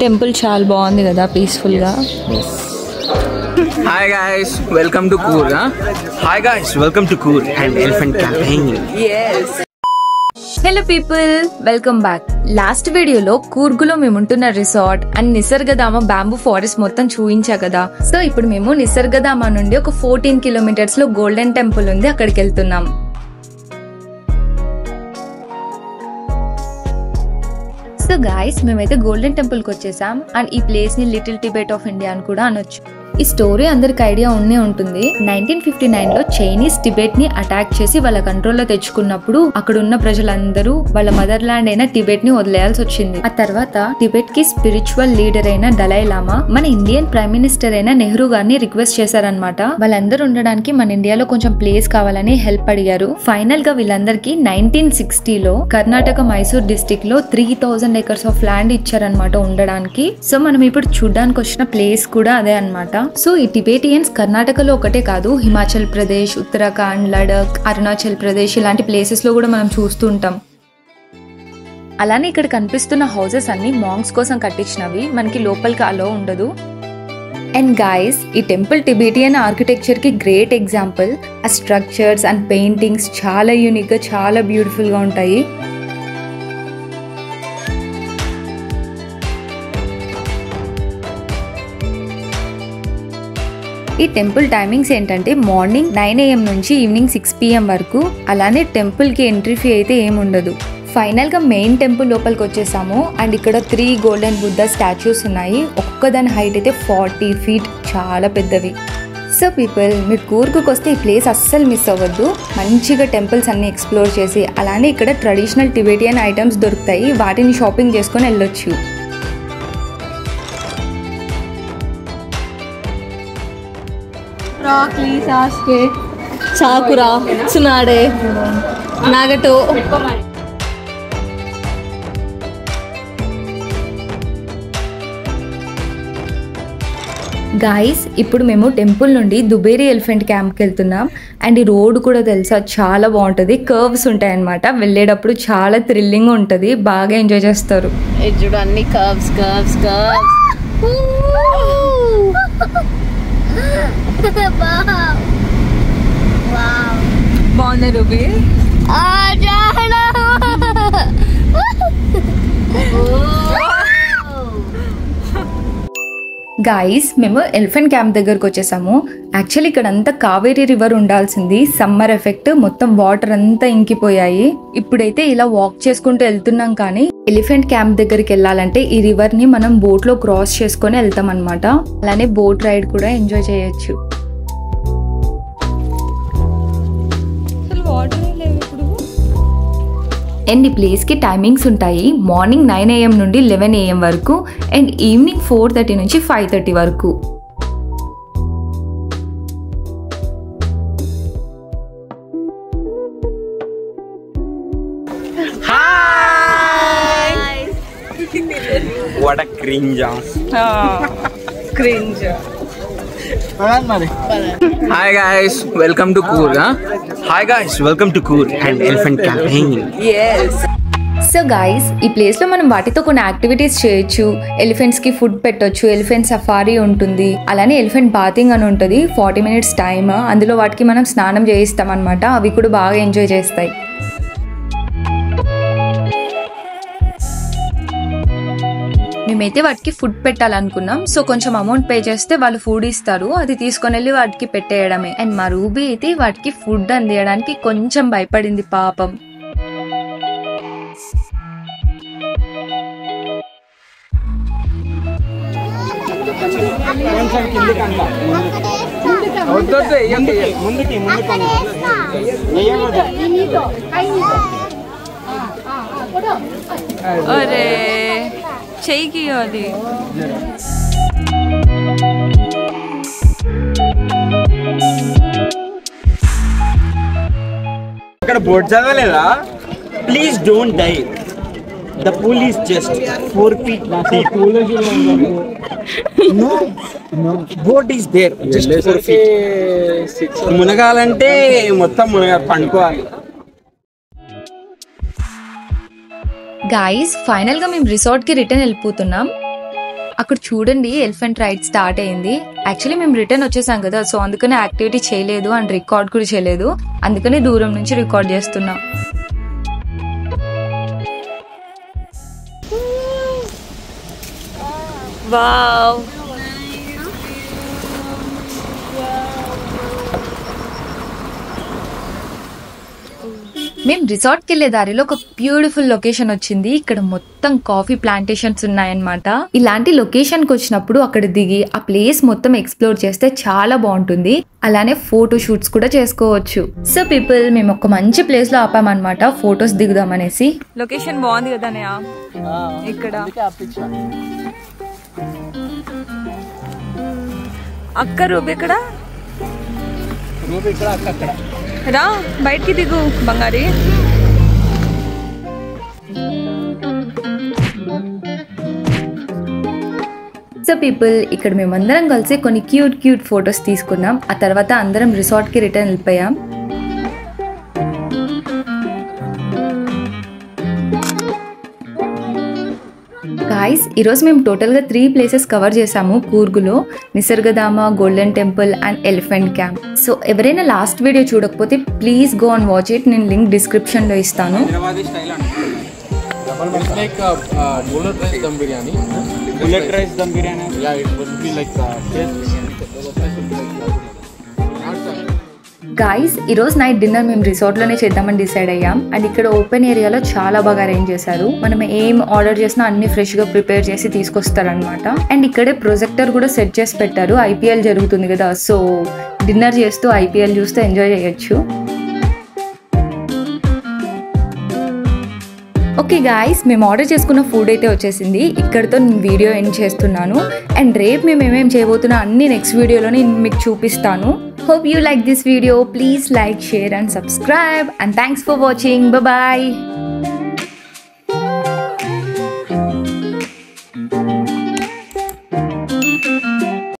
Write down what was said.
Temple చాలా బాగుంది కదా, పీస్ఫుల్ గా. Hi guys, welcome to Coorg. Hi guys, welcome to Coorg and Elephant Campaign. Yes. Hello people, welcome back. Last వీడియోలో కూర్గులో మేము ఉంటున్న రిసార్ట్ అండ్ నిసర్గధామ బ్యాంబూ ఫారెస్ట్ మొత్తం చూపించా కదా. సో ఇప్పుడు మేము నిసర్గధామ నుండి ఒక 14 కిలోమీటర్స్ లో గోల్డెన్ టెంపుల్ ఉంది, అక్కడికి వెళ్తున్నాం. సో గాయస్, మేమైతే గోల్డెన్ టెంపుల్ కి వచ్చేసాం అండ్ ఈ ప్లేస్ ని లిటిల్ టిబెట్ ఆఫ్ ఇండియా అని కూడా అనొచ్చు. ఈ స్టోరీ అందరికి ఐడియా ఉండే ఉంటుంది. 1959 లో చైనీస్ టిబెట్ ని అటాక్ చేసి వాళ్ళ కంట్రోల్లో తెచ్చుకున్నప్పుడు అక్కడ ఉన్న ప్రజలందరూ వాళ్ళ మదర్ ల్యాండ్ అయిన టిబెట్ ని వదిలేయాల్సి వచ్చింది. ఆ తర్వాత టిబెట్ కి స్పిరిచువల్ లీడర్ అయిన డలై లామా మన ఇండియన్ ప్రైమ్ మినిస్టర్ అయిన నెహ్రూ గారిని రిక్వెస్ట్ చేశారనమాట. వాళ్ళందరూ ఉండడానికి మన ఇండియాలో కొంచెం ప్లేస్ కావాలని హెల్ప్ అడిగారు. ఫైనల్ గా వీళ్ళందరికీ 1960లో కర్ణాటక మైసూర్ డిస్ట్రిక్ట్ లో 3000 acres ఆఫ్ ల్యాండ్ ఇచ్చారనమాట ఉండడానికి. సో మనం ఇప్పుడు చూడడానికి వచ్చిన ప్లేస్ కూడా అదే అనమాట. సో ఈ టిబెటియన్స్ కర్ణాటకలో ఒకటే కాదు, హిమాచల్ ప్రదేశ్, ఉత్తరాఖండ్, లడక్, అరుణాచల్ ప్రదేశ్ ఇలాంటి ప్లేసెస్ లో కూడా మనం చూస్తుంటాం. అలానే ఇక్కడ కనిపిస్తున్న హౌసెస్ అన్ని మాంగ్స్ కోసం కట్టించినవి, మనకి లోపలికి అలో ఉండదు. అండ్ గాయస్, ఈ టెంపుల్ టిబెటియన్ ఆర్కిటెక్చర్ కి గ్రేట్ ఎగ్జాంపుల్. ఆ స్ట్రక్చర్స్ అండ్ పెయింటింగ్స్ చాలా యూనిక్ గా, చాలా బ్యూటిఫుల్ గా ఉంటాయి. ఈ టెంపుల్ టైమింగ్స్ ఏంటంటే మార్నింగ్ 9 AM నుంచి ఈవినింగ్ 6 PM వరకు. అలానే టెంపుల్ కి ఎంట్రీ ఫీ అయితే ఏముండదు. ఫైనల్ గా మెయిన్ టెంపుల్ లోపలికి వచ్చేసాము అండ్ ఇక్కడ 3 గోల్డెన్ బుద్ధ స్టాచ్యూస్ ఉన్నాయి. ఒక్కదాని హైట్ అయితే 40 feet, చాలా పెద్దవి. సో పీపుల్, మీరు కూర్గుకి వస్తే ఈ ప్లేస్ అస్సలు మిస్ అవ్వద్దు. మంచిగా టెంపుల్స్ అన్ని ఎక్స్ప్లోర్ చేసి, అలానే ఇక్కడ ట్రెడిషనల్ టిబెటియన్ ఐటమ్స్ దొరుకుతాయి, వాటిని షాపింగ్ చేసుకొని వెళ్ళొచ్చు. Broccoli, saske, sakura, tsunade, nagato. Guys, ఇప్పుడు మేము టెంపుల్ నుండి దుబేరి ఎలిఫెంట్ క్యాంప్కి వెళ్తున్నాం. అండ్ ఈ రోడ్ కూడా తెలుసా చాలా బాగుంటుంది, కర్వ్స్ ఉంటాయి అన్నమాట. వెళ్ళేటప్పుడు చాలా థ్రిల్లింగ్ ఉంటుంది, బాగా ఎంజాయ్ చేస్తారు. చూడు అన్ని కర్వ్స్ కర్వ్స్ కర్వ్స్. బాగుంది రూబీ. గాయస్, మేము ఎలిఫెంట్ క్యాంప్ దగ్గరకు వచ్చేసాము. యాక్చువల్లీ ఇక్కడ అంతా కావేరీ రివర్ ఉండాల్సింది. సమ్మర్ ఎఫెక్ట్, మొత్తం వాటర్ అంతా ఇంకిపోయాయి. ఇప్పుడైతే ఇలా వాక్ చేసుకుంటూ వెళ్తున్నాం, కానీ ఎలిఫెంట్ క్యాంప్ దగ్గరికి వెళ్ళాలంటే ఈ రివర్ ని మనం బోట్ లో క్రాస్ చేసుకొని వెళ్తాం అనమాట. అలానే బోట్ రైడ్ కూడా ఎంజాయ్ చేయొచ్చు. అండ్ ఈ ప్లేస్కి టైమింగ్స్ ఉంటాయి. మార్నింగ్ 9 AM నుండి 11 AM వరకు అండ్ ఈవినింగ్ 4:30 నుంచి 5:30 వరకు. What a cringe. Cringe. Hi guys, welcome to Coorg. Hi guys, welcome to Coorg and Elephant Campaign. Yes. So guys, ఈ ప్లేస్ లో మనం వాటితో కొన్ని యాక్టివిటీస్ చేయొచ్చు. ఎలిఫెంట్స్ కి ఫుడ్ పెట్టొచ్చు, ఎలిఫెంట్ సఫారీ ఉంటుంది, అలానే ఎలిఫెంట్ బాతింగ్ అని ఉంటుంది, 40 minutes టైమ్. అందులో వాటికి మనం స్నానం చేయిస్తాం అనమాట. అవి కూడా బాగా ఎంజాయ్ చేస్తాయి. మేమైతే వాటికి ఫుడ్ పెట్టాలనుకున్నాం. సో కొంచెం అమౌంట్ పే చేస్తే వాళ్ళు ఫుడ్ ఇస్తారు, అది తీసుకొని వెళ్ళి వాటికి పెట్టేయడమే. అండ్ మా రూబీ అయితే వాటికి ఫుడ్ అందియడానికి కొంచెం భయపడింది పాపం. అరే చెయ్యి అది. అక్కడ బోర్డు చదవలేదా? Please don't die. The pool is just 4 feet. No, boat is there. Just 4 feet. మునగాలంటే మొత్తం పండుకోవాలి. గైస్ ఫైనల్ గా మేము రిసార్ట్ కి రిటర్న్ వెళ్ళిపోతున్నాం. అక్కడ చూడండి ఎలిఫెంట్ రైడ్ స్టార్ట్ అయింది. యాక్చువల్లీ మేము రిటర్న్ వచ్చేసాం కదా, సో అందుకనే యాక్టివిటీ చేయలేదు అండ్ రికార్డ్ కూడా చేయలేదు. అందుకనే దూరం నుంచి రికార్డ్ చేస్తున్నాం. వావ్ మేము రిసార్ట్ కి వెళ్లే దారిలో ఒక బ్యూటిఫుల్ లొకేషన్ వచ్చింది. ఇక్కడ మొత్తం కాఫీ ప్లాంటేషన్స్ ఉన్నాయన్నమాట. ఇలాంటి లొకేషన్ కి వచ్చినప్పుడు అక్కడ దిగి ఆ ప్లేస్ మొత్తం ఎక్స్ప్లోర్ చేస్తే చాలా బాగుంటుంది. అలానే ఫోటో షూట్స్ కూడా చేసుకోవచ్చు. సో పీపుల్ మేము ఒక మంచి ప్లేస్ లో ఆపామన్నమాట ఫొటోస్ దిగుదాం అనేసి. లొకేషన్ బాగుంది కదా ఇక్కడ అక్క రూబ్ ఇక్కడ రా బయటికి దిగు బంగారి. సో పీపుల్ ఇక్కడ మేమందరం కలిసి కొన్ని క్యూట్ ఫొటోస్ తీసుకున్నాం. ఆ తర్వాత అందరం రిసార్ట్ కి రిటర్న్ వెళ్ళిపోయాం. గాయ్స్ ఈరోజు మేము టోటల్గా 3 ప్లేసెస్ కవర్ చేసాము కూర్గులో. Nisargadhama, golden temple and elephant camp. So ఎవరైనా లాస్ట్ వీడియో చూడకపోతే please go and watch it. నేను లింక్ డిస్క్రిప్షన్లో ఇస్తాను. గాయ్స్ ఈరోజు నైట్ డిన్నర్ మేము రిసార్ట్లోనే చేద్దామని డిసైడ్ అయ్యాం. అండ్ ఇక్కడ ఓపెన్ ఏరియాలో చాలా బాగా అరేంజ్ చేశారు. మనం ఏం ఆర్డర్ చేసినా అన్ని ఫ్రెష్గా ప్రిపేర్ చేసి తీసుకొస్తారనమాట. అండ్ ఇక్కడే ప్రొజెక్టర్ కూడా సెట్ చేసి పెట్టారు. IPL జరుగుతుంది కదా, సో డిన్నర్ చేస్తూ IPL చూస్తూ ఎంజాయ్ చేయొచ్చు. ఓకే గాయ్స్ మేము ఆర్డర్ చేసుకున్న ఫుడ్ అయితే వచ్చేసింది. ఇక్కడితో నేను వీడియో ఎండ్ చేస్తున్నాను. అండ్ రేపు మేము ఏమేమి చేయబోతున్నా అన్ని నెక్స్ట్ వీడియోలో నేను మీకు చూపిస్తాను. Hope you like this video. Please like, share and subscribe. And thanks for watching. Bye bye.